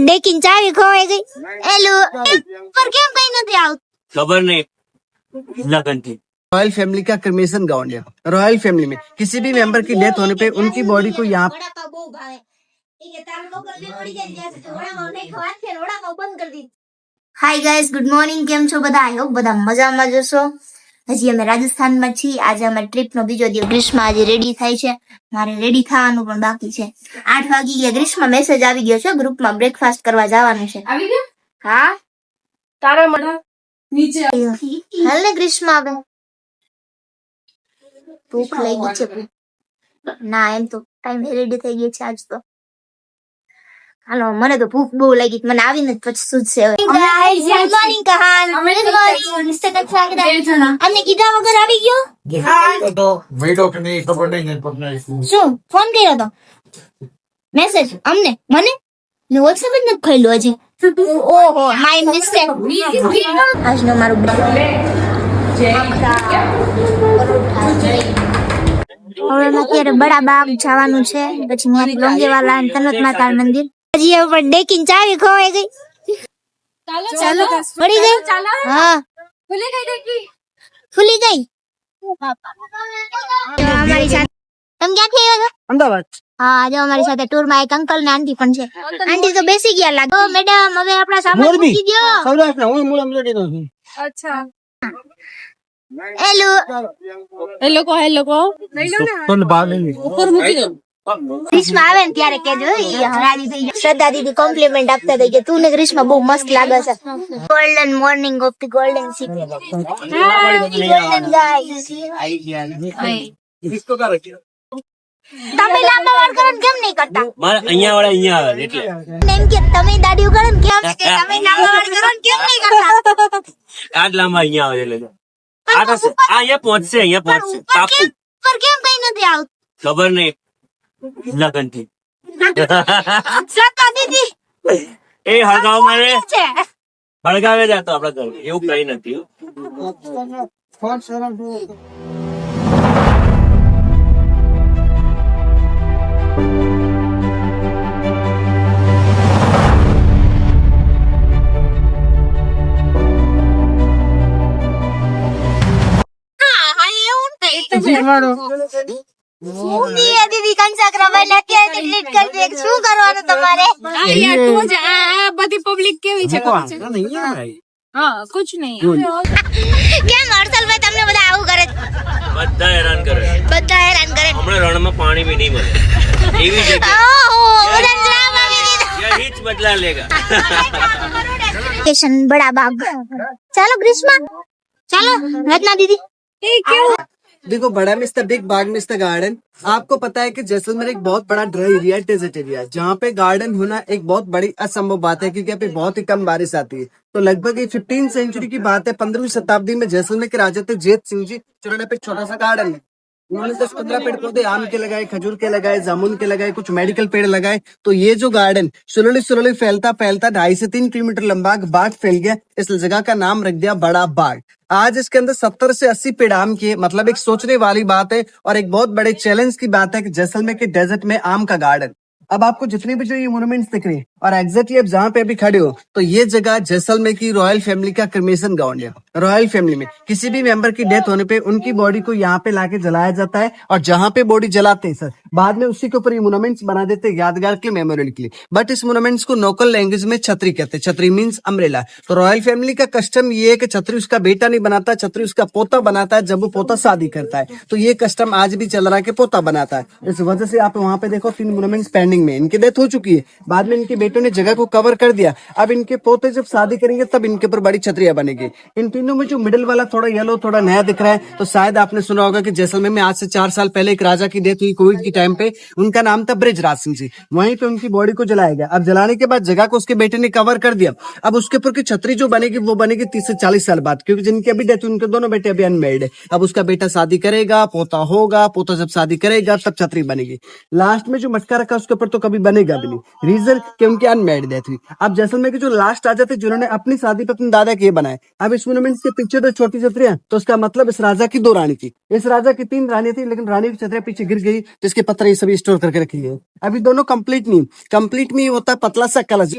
लेकिन चाबी खोई गई। हेलो पर કેમ કઈ નથી આવતું? खबर नहीं लगन थी। रॉयल फैमिली का क्रिमेशन ग्राउंड है। रॉयल फैमिली में किसी भी मेंबर की डेथ होने पे उनकी बॉडी को यहाँ વડાપાવ બહુ ભાવે. ઈ કે તારું લોકો બે ઉડી જાય ત્યાં સુધી વડાપાવ નહીં ખવાય છે, વડાપાવ બંધ કરી દીધું. Hi guys, good morning. કેમ છો બધા? આઈ હોપ બધા મજામાં જ હશો. હજી અમે રાજસ્થાનમાં છીએ. આજે અમારી ટ્રીપનો બીજો દિવસ. ગ્રીષ્મા આજે રેડી થાય છે. મારે રેડી થવાનું પણ બાકી છે. 8 વાગી ગયા. ગ્રીષ્મા મેસેજ આવી ગયો છે ગ્રુપમાં, બ્રેકફાસ્ટ કરવા જવાનું છે. આવી ગયો? હા તારા મને નીચે હાલ ને ગ્રીષ્મા, હવે ભૂખ લાગી છે. ના એમ તો ટાઈમ રેડી થઈ ગઈ છે આજ તો. હાલો, મને તો ભૂખ બહુ લાગી. મને આવીને જ પછી સુધશે હવે. ગુડ મોર્નિંગ કહાન. ગુડ મોર્નિંગ મિસ્ટર કક્ષા. અમને કીધા વગર આવી ગયો? શું ફોન કર્યો તો? મેસેજ અમને મને વોટ્સએપ જ નથી ખોલ્યું હજી. ઓહો, માય મિસ્ટેક. આજનો મારું હવે અત્યારે બડા બાગ જવાનું છે, પછી ત્યાં લોંગેવાલા અને તનત માતા મંદિર. હજી ઉપર ડેકીન ચાવી ખોવાઈ ગઈ. ચાલો પડી ગઈ? હા, ખુલી ગઈ દેખી. ખુલી ગઈ. અમારી સાથે તમે ક્યાંથી આવ્યા છો? अहमदाबाद। હા, જો અમારી સાથે ટૂર માં એક અંકલ ને આંટી પણ છે. આંટી તો બેસી ગયા લાગે. ઓ મેડમ, હવે આપણા સામાન મોરબી. મૂકી દો. અચ્છા હેલો એ લોકો લઈ લો ને ઉપર મૂકી દો. ગ્રીષ્મા આવે ને ત્યારે કેજો. ઈ હરાજી થઈ જાય. શ્રદ્ધા દીદી કોમ્પ્લિમેન્ટ આપતા થઈ કે તું ને ગ્રીષ્મા બહુ મસ્ત લાગે છે. Golden morning of the golden city. Golden guys. તમે લાંબા વાળ કરો ને કેમ નહીં કરતા? મારા અહીંયા વાળા અહીંયા આવે એટલે એમ કે તમે દાઢી ઉગાડો ને કેમ કે તમે લાંબા વાળ કરો ને કેમ નહીં કરતા? આજ લાંબા અહીંયા આવે એટલે આ થશે. આ અહીંયા પહોંચશે પાકું. પર કેમ કઈ નથી આવતું? ખબર નહીં લગન થી શ્રદ્ધા દીદી એ હળગાવ મારે છે. હળગાવે જતો આપડા ઘર એવું કઈ નથી. દીદી કંસાકરા ભાઈ અત્યારે ડિલીટ કરી દે. શું કરવાનું તમારે? યાર તું જ આ બધી પબ્લિક કેવી છે ખબર છે? હા કુછ નહીં. કેમ હર્ષલભાઈ તમને બધા આવું કરે છે? બધા હેરાન કરે. બધા હેરાન કરે. હમણાં રણમાં પાણી બી નહીં મળે એવી જગ્યા ઓહો, બધા ડ્રામ આવી દીધા. યહી જ બદલા લેગા. સ્ટેશન બડા બાગ. ચાલો ગ્રીષ્મા, ચાલો રત્ના દીદી. એ કેવું? देखो, बड़ा में इसका बिग बाग में इसका गार्डन। आपको पता है कि जैसलमेर एक बहुत बड़ा ड्राई एरिया है, डेजर्ट एरिया है, जहाँ पे गार्डन होना एक बहुत बड़ी असंभव बात है, क्योंकि यहाँ पे बहुत ही कम बारिश आती है। तो लगभग ये 15वीं सेंचुरी की बात है। 15वीं शताब्दी में जैसलमेर के राजा थे जेत सिंह जी, जिन्होंने पे छोटा सा गार्डन है। उन्होंने 10-15 पेड़ पौधे आम के लगाए, खजूर के लगाए, जामुन के लगाए, कुछ मेडिकल पेड़ लगाए। तो ये जो गार्डन स्लोली फैलता 2.5 से 3 किलोमीटर लंबा बाग फैल गया। इस जगह का नाम रख दिया बड़ा बाग। आज इसके अंदर 70 से 80 पेड़ आम के, मतलब एक सोचने वाली बात है और एक बहुत बड़े चैलेंज की बात है कि जैसलमेर के डेजर्ट में आम का गार्डन। अब आपको जितने भी जो ये मोन्यूमेंट्स दिख रहे हैं और एग्जैक्टली अब जहाँ पे अभी खड़े हो, तो ये जगह जैसलमेर की रॉयल फैमिली का क्रिमेशन ग्राउंड है। रॉयल फैमिली में किसी भी मेंबर की डेथ होने पे उनकी बॉडी को यहाँ पे लाके जलाया जाता है, और जहाँ पे बॉडी जलाते हैं सर, बाद में उसी के ऊपर ये मोन्यूमेंट्स बना देते हैं यादगार के लिए, मेमोरियल के लिए। बट इस मोन्यूमेंट्स को लोकल लैंग्वेज में छतरी कहते हैं। छतरी मीन्स अम्ब्रेला। तो रॉयल फैमिली का कस्टम ये है कि छतरी उसका बेटा नहीं बनाता, छतरी उसका पोता बनाता है जब वो पोता शादी करता है। तो ये कस्टम आज भी चल रहा है कि पोता बनाता है। इस वजह से आप वहाँ पे देखो 3 मोन्यूमेंट्स पेंडिंग में। इनकी डेथ हो चुकी है, बाद में इनके बेटों ने जगह को कवर कर दिया। अब इनके पोते जब शादी करेंगे तब इनके ऊपर बड़ी छतरियां बनेगी। इन तीनों में जो मिडिल वाला थोड़ा येलो थोड़ा नया दिख रहा है, तो शायद आपने सुना होगा कि जैसलमेर में आज से 4 साल पहले एक राजा की डेथ हुई कोविड के टाइम पे। उनका नाम था बृजराज सिंह जी। वहीं पे उनकी बॉडी को जलाया गया। अब जलाने के बाद जगह को उसके बेटे ने कवर कर दिया। अब उसके ऊपर की छतरी जो बनेगी वो बनेगी 30 से 40 साल बाद, क्योंकि जिनकी अभी डेथ हुई उनके दोनों बेटे अभी अनमेरिड है। अब उसका बेटा शादी करेगा, पोता होगा, पोता जब शादी करेगा तब छतरी बनेगी। लास्ट में जो मटका रखा उसके ऊपर तो कभी बनेगा भी नहीं। रीजन कि उनके जिनकी अनमैरिड डेथ हुई। अब जैसलमेर के जो लास्ट राजा थे जिन्होंने अपनी शादी पे अपने दादा के ये बनाए। अब इस मोन्यूमेंट के पीछे तो छोटी छतरियां, तो उसका मतलब इस राजा की 2 रानी थी। इस राजा की 3 रानी थी, लेकिन रानी की छतरियां पीछे गिर गई, जिसके पत्थर ये सभी स्टोर करके रखी है। अभी दोनों कंप्लीट नहीं होता पतला सा कलश।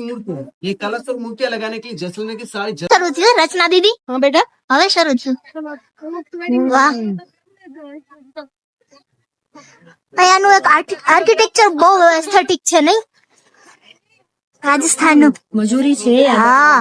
ये कलश और मूर्तियां लगाने के लिए जैसलमेर की सारी શરૂ થયું રચના દીદી? હા બેટા હવે શરૂ થયું। વાહ અહીંયાનું એક આર્કિટેક્ચર બહુ એસ્થેટિક છે નહીં રાજસ્થાનનું? મજૂરી છે हाँ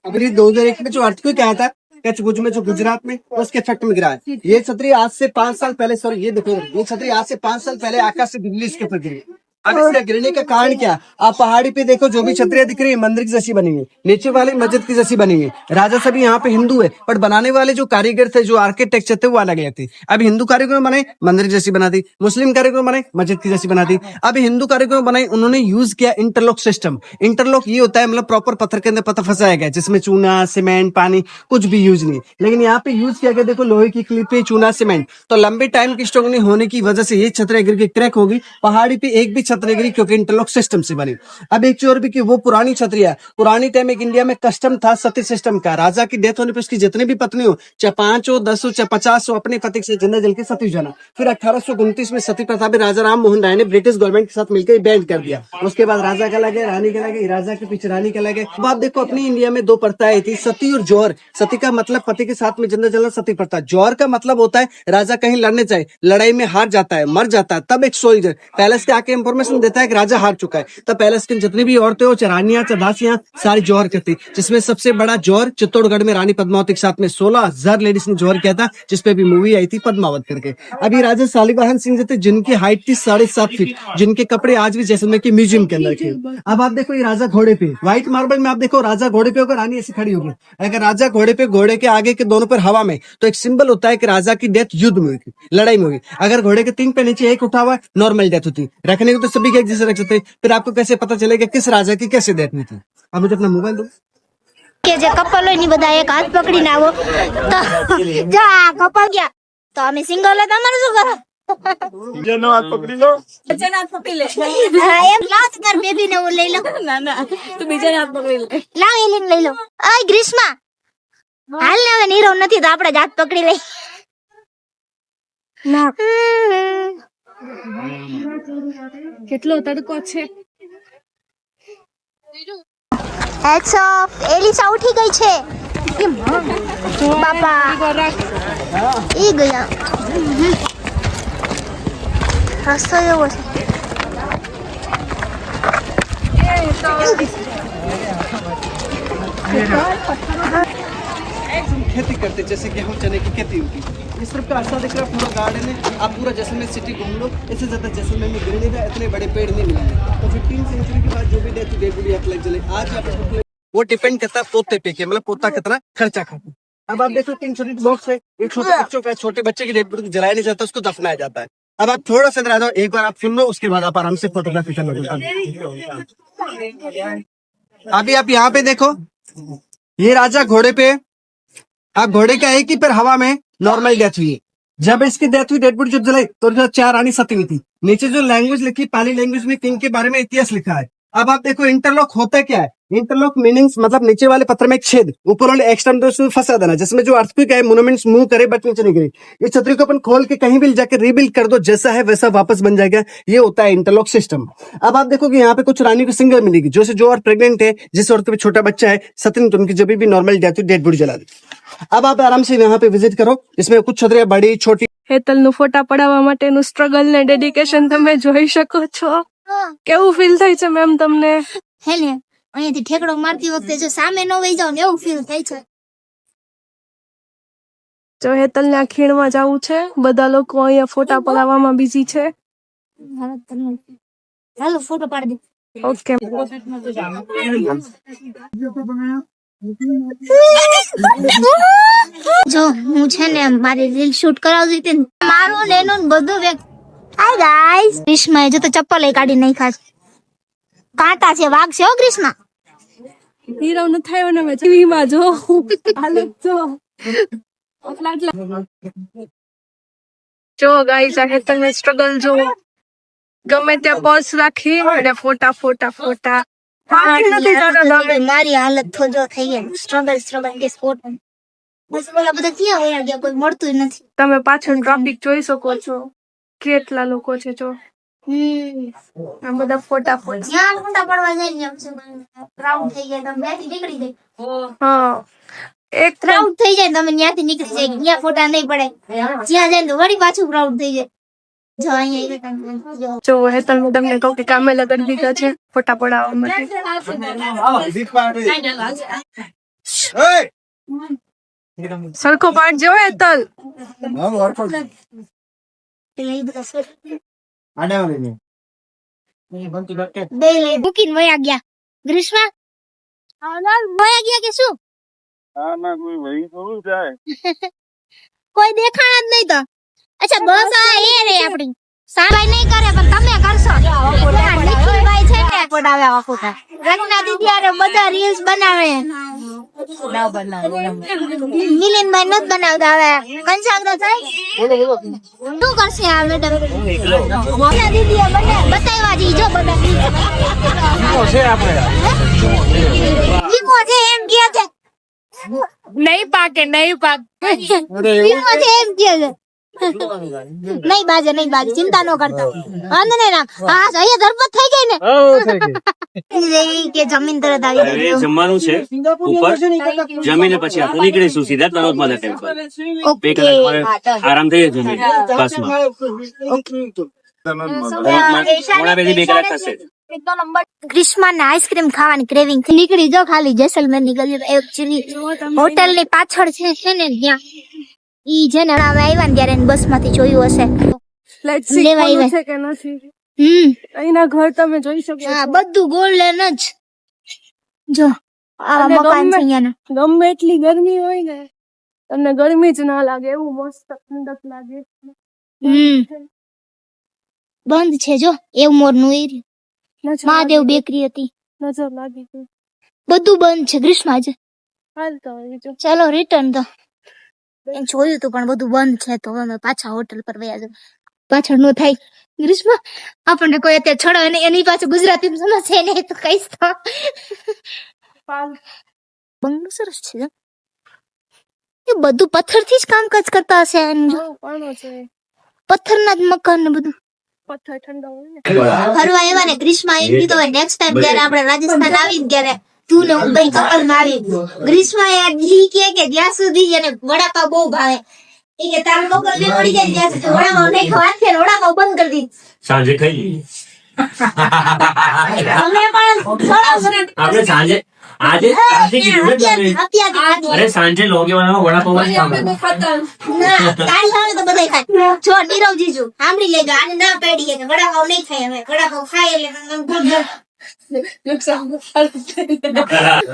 अभी 2001 में जो अर्थक्वेक आया था कच्छ भुज में, जो गुजरात में, उसके इफेक्ट में गिरा है। ये छतरी आज से 5 साल पहले, सॉरी ये देखो, ये छतरी आज से 5 साल पहले आकाश से दिल्ली इसके ऊपर गिरी। अब इसके गिरने का कारण क्या? आप पहाड़ी पे देखो, जो भी छतरियां दिख रही है मंदिर की जैसी बनी है, नीचे वाली मस्जिद की जैसी बनी है। राजा सभी यहाँ पे हिंदू है, पर बनाने वाले जो कारीगर थे, जो आर्किटेक्चर थे, वो अलग थे। अभी हिंदू कारीगरों ने बनाई मंदिर जैसी बना दी, मुस्लिम कारीगरों ने बनाई मस्जिद की जैसी बना दी। अभी हिंदू कारीगरों ने बनाई, उन्होंने यूज किया इंटरलॉक सिस्टम। इंटरलॉक ये होता है मतलब प्रॉपर पत्थर के अंदर पत्थर फंसाया गया, जिसमें चूना, सीमेंट, पानी कुछ भी यूज नहीं। लेकिन यहाँ पे यूज किया गया, देखो, लोहे की क्लिपें, चूना, सीमेंट। तो लंबे टाइम की स्ट्रॉन्ग नहीं होने की वजह से ये छतरियां गिर के क्रैक होगी। पहाड़ी पे एक भी छत नहीं गिरी, क्योंकि इंटरलॉक सिस्टम से बनी। अब एक चोर भी की वो पुरानी छतरियां, पुरानी टाइम एक इंडिया में कस्टम था सती सिस्टम का। राजा की डेथ होने पर उसकी जितनी भी पत्नी हो, चाहे 5 हो, 10 हो, चाहे 50 हो, अपने पति से जिंदा जल के सती हो जाना। फिर 1829 में सती प्रथा भी राजा राम मोहन राय ने ब्रिटिश गवर्नमेंट के साथ मिलकर बैन कर दिया। उसके बाद राजा का लगे, रानी का लगे, राजा के पीछे रानी का लगे। अब आप देखो, अपनी इंडिया में 2 प्रथाएं थी, सती और जौहर। सती का मतलब पति के साथ में जिंदा जलना, सती प्रथा। जौहर का मतलब होता है राजा कहीं लड़ने जाए, लड़ाई में हार जाता है, मर जाता है, तब एक सोल्जर पैलेस के आके इंफॉर्मेशन देता है कि राजा हार चुका है। तब पैलेस की जितनी भी औरतें हो, रानियां, दासियां, सारी जौहर करती। जिसमें सबसे बड़ा जौहर चित्तौड़गढ़ में रानी पद्मावती के साथ में 16,000 लेडीज ने जौहर किया था, जिसपे भी मूवी आई थी पद्मावत करके। अभी राजा शालिवाहन सिंह जी थे, जिनकी हाइट थी 7.5 फीट, जिनके कपड़े आज भी जैसलमेर के म्यूजियम के अंदर थे। अब आप देखो, ये राजा घोड़े पे, व्हाइट मार्बल में आप देखो, राजा घोड़े पे होकर रानी ऐसी खड़ी होगी। अगर राजा घोड़े पे, घोड़े के आगे के दोनों पर हवा में, तो एक सिंबल होता है कि राजा की डेथ युद्ध में हुई थी, लड़ाई में हुई। अगर घोड़े के 3 पे नीचे एक उठा हुआ, नॉर्मल डेथ होती। रखने को तो सभी के एक जैसे रख सकते, फिर आपको कैसे पता चलेगा किस राजा की कैसे डेथ हुई थी? अब मुझे अपना मोबाइल दो। કે જે કપલ હોય ની બધા એક હાથ પકડીને આવો તો જો આ કપલ ગયા તો અમે સિંગલ હતા, તમારે શું કરો? જેનો હાથ પકડી લો, બચ્ચાને હાથ પકડી લે હા, એમ લાવ તાર બેબી ને હું લઈ લઉં। ના ના તું બીજાને હાથ પકડી લે લાવ એલીને લઈ લઉં। ઓય ગ્રીષ્મા હાલ ને, હવે નીરવ નથી તો આપણે જ હાથ પકડી લઈ। ના કેટલો તડકો છે। હેડ્સ ઓફ, એલિસા ઉઠી ગઈ છે। બાપા ઈ ગયા રસ્તો એવો છે। खेती करते जैसे गेहूं चने की खेती होती। इस तरफ का रास्ता दिख रहा है, पूरा गार्डन है। आप पूरा जैसलमेर सिटी घूम लो, इससे ज्यादा जैसलमेर में गिरने का इतने बड़े पेड़ नहीं मिलेंगे। तो 15 सेंचुरी के बाद जो भी डेथ हुई लग जले, आज आप वो डिपेंड करता है पोते पे के, मतलब पोता कितना खर्चा खाता है। अब आप देखो 3 छोटे बॉक्स है, एक छोटे बच्चों का, छोटे बच्चे की डेड बॉडी जलाया नहीं जाता, उसको दफनाया जाता है। अब आप थोड़ा सा इधर आ जाओ, एक बार आप सुन लो, उसके बाद आप आराम से फोटोग्राफी कर लो। अभी आप यहाँ पे देखो, ये राजा घोड़े पे, आप घोड़े का एक ही पर हवा में नॉर्मल डेथ हुई है। जब इसकी डेथ हुई, डेड बॉडी जब जलाई, तो 4 रानी सती हुई थी। नीचे जो लैंग्वेज लिखी, पाली लैंग्वेज में किंग के बारे में इतिहास लिखा है। अब आप देखो, इंटरलॉक होता क्या है? इंटरलॉक मीनिंग्स मतलब नीचे वाले पत्थर में एक छेद, ऊपर वाले एक्सटर्म में फंसा देना, जिसमें जो अर्थक्वेक है, मोन्यूमेंट्स मूव करे बट नीचे नहीं गिरे। ये छतरी को अपन खोल के कहीं भी जाकर रीबिल्ड कर दो, जैसा है वैसा वापस बन जाएगा। ये होता है इंटरलॉक सिस्टम। अब आप देखो कि यहाँ पे कुछ रानी को सिंगल मिलेगी, जो और प्रेग्नेंट है, जिस औरत पे छोटा बच्चा है, सती, तो उनकी जब भी नॉर्मल डेथ हुई, डेड बॉडी जला दी। अब आप आराम से यहाँ पे विजिट करो, इसमें कुछ छतरियां बड़ी छोटी। હેતલનું ફોટા પડાવવા માટેનું સ્ટ્રગલ ને ડેડિકેશન તમે જોઈ શકો છો। કેવું ફીલ થાય છે મેમ તમને? હે ને અહીંયાથી ઠેકડો મારતી વખતે જો સામે ન વહી જાવ ને એવું ફીલ થાય છે। જો હેતલને આ ખીણમાં જવું છે, બધા લોકો અહીંયા ફોટા પડાવવામાં બીઝી છે। ચાલો ફોટો પાડી દે। ઓકે જો હું છે ને મારી રીલ શૂટ કરાવતી હતી ને, મારું ને એનું ને બધું હાય ગાઈસ, ગ્રીષ્માએ જો તો ચપ્પલ કાઢી નાખ્યા છે। કાંટા છે, વાઘ છે હો ગ્રીષ્મા। હીરો ન થયો ને મેં ટીવીમાં જો હાલત જો જો ગાઈસ આ હેતલને સ્ટ્રગલ જો, ગમે ત્યાં પર્સ રાખી અને ફોટા ફોટા ફોટા પાછી નથી જતા તમે. મારી હાલત તો જો થઈ ગઈ સ્ટ્રગલ કે સ્પોર્ટ બસ બોલા બધા ક્યાં વયા ગયા કોઈ મળતું જ નથી. તમે પાછળ ટ્રાફિક જોઈ શકો છો, કેટલા લોકો છે જો. આ બધા ફોટા ફોટા. જ્યાં ફોટા પડવા જાય ને ક્રાઉડ થઈ જાય તમે ત્યાંથી નીકળી જાય. હા, એક ક્રાઉડ થઈ જાય તમે ત્યાંથી નીકળી જાય જ્યાં ફોટા નહીં પડે જ્યાં જાય ને તો વળી પાછું ક્રાઉડ થઈ જાય. જો અહીંયા જો જો હેતલ હું તમને કહું કે કામે લગન દીધા છે ફોટા પડાવવા માટે. સરખો પાઠ જો હેતલ. પેલા ઈ બધા સર બે લઈ મૂકીને વયા ગયા. ગ્રીષ્મા વયા ગયા કે શું? કોઈ દેખાણા જ નહીં તો. અચ્છા બસ આ એ રે આપડી સારાઈ નહીં કરે પણ તમે કરશો. નિખિલભાઈ છે ને પડાવે આવા ફોટા. રચના દીદી આરે બધા રીલ્સ બનાવે. મિલિનભાઈ નત બનાવતા હવે કંસાગરો થાય. શું કરશે આ મેડમ? રચના દીદીએ બતાવ્યા જી જો બધા વીમો છે એમ કહે છે. નહીં પાકે નહીં પાકે. વીમો છે એમ કહે છે. નહીં બાજે ચિંતા ન કરતા. વાંધો નહીં રાખ. હા અહીંયા ધરપત થઈ ગઈ ને કે જમીન તરત આવી હવે ગઈ. જમવાનું છે ઉપર, જમીને પછી આપણે નીકળીશું સીધા તરત મારા ટેમ્પલ. 2 કલાક મારે આરામ થઈ જાય જમીન બસમાં. મોડા બેથી 2 કલાક થશે. ગ્રીષ્મા ને આઈસ્ક્રીમ ખાવાની ક્રેવિંગ નીકળી જો ખાલી જેસલમેર ની ગલી એકચ્યુઅલી હોટલ ની પાછળ છે ને ત્યાં ઈ છે ને હવે આવ્યા ને ત્યારે બસ માંથી જોયું હશે. લેટ્સ સી લેવા કોનું આવ્યા. છે કે નથી. અહીંના ઘર તમે જોઈ શકો હા બધું ગોલ્ડન જ. જો આવા અને મકાન છે અહીંયાના. ગમે એટલી ગરમી હોય ને તમને ગરમી જ ના લાગે એવું મસ્ત ઠંડક લાગે. બંધ છે જો એવું મોર નું એરિયું. નજર મહાદેવ લાગી બેકરી હતી ગઈ, નજર લાગી ગઈ. બધું બંધ છે ગ્રીષ્મા જ. હાલ તો હવે જો ચાલો રિટર્ન તો એમ જોયું તું પણ બધું બંધ છે તો અમે પાછા હોટલ પર વયા જાવ. પાછળ નો થાય ગ્રીષ્મા આપણને કોઈ અત્યારે છોડો અને એની પાછળ ગુજરાતી સમજશે નહીં તો કઈશ તો. પાલ બંગલો સરસ છે જો. એ બધું પથ્થરથી જ કામકાજ કરતા હશે એમ જો. પાણો છે, પથ્થરના જ મકાન ને બધું. પથ્થર ઠંડા હોય ને. ફરવા એવા ને ગ્રીષ્મા એમ કીધું હોય નેક્સ્ટ ટાઈમ જયારે આપણે રાજસ્થાન આવી ને ત્યારે તું ને હું ભાઈ કપલ મારી. ગ્રીષ્મા ઈ કે જ્યાં સુધી એને વડાપાવ બહુ ભાવે એ કે તારું કપલ ને મળી જાય ત્યાં સુધી વડાપાવ નહીં ખવા છે વડાપાવ બંધ કરી દીધી. સાંજે ખાઈ અમે પણ આપણે સાંજે આજે કીધું ને તમે. અત્યારે અરે સાંજે લોગે વાળામાં વડાપાવ જ ખાવાનું. ના તારી સામે તો બધાય ખાય. જો નીરવ જીજુ સાંભળી લેજો આને ના પાડી કે વડાપાવ નહીં ખાય અમે વડાપાવ ખાય એટલે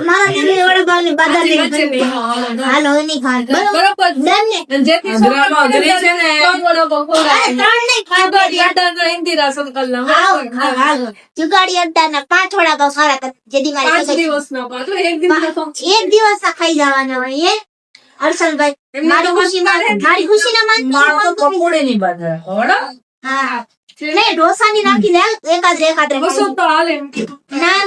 મારા દીદી વડાપાવ ની બાધા નહીં હાલો નહીં ખાય બરોબર ડન ને ત્રણ નહીં ખાય જુગાડી અડ્ડા 5 વડાપાવ સારા કર જેદી મારી એક દિવસ ના ખાઈ જવાના હોય એ હર્ષલભાઈ મારી ખુશી ના માન હા નહીં ઢોસા ની નાખી દે એકાદ ના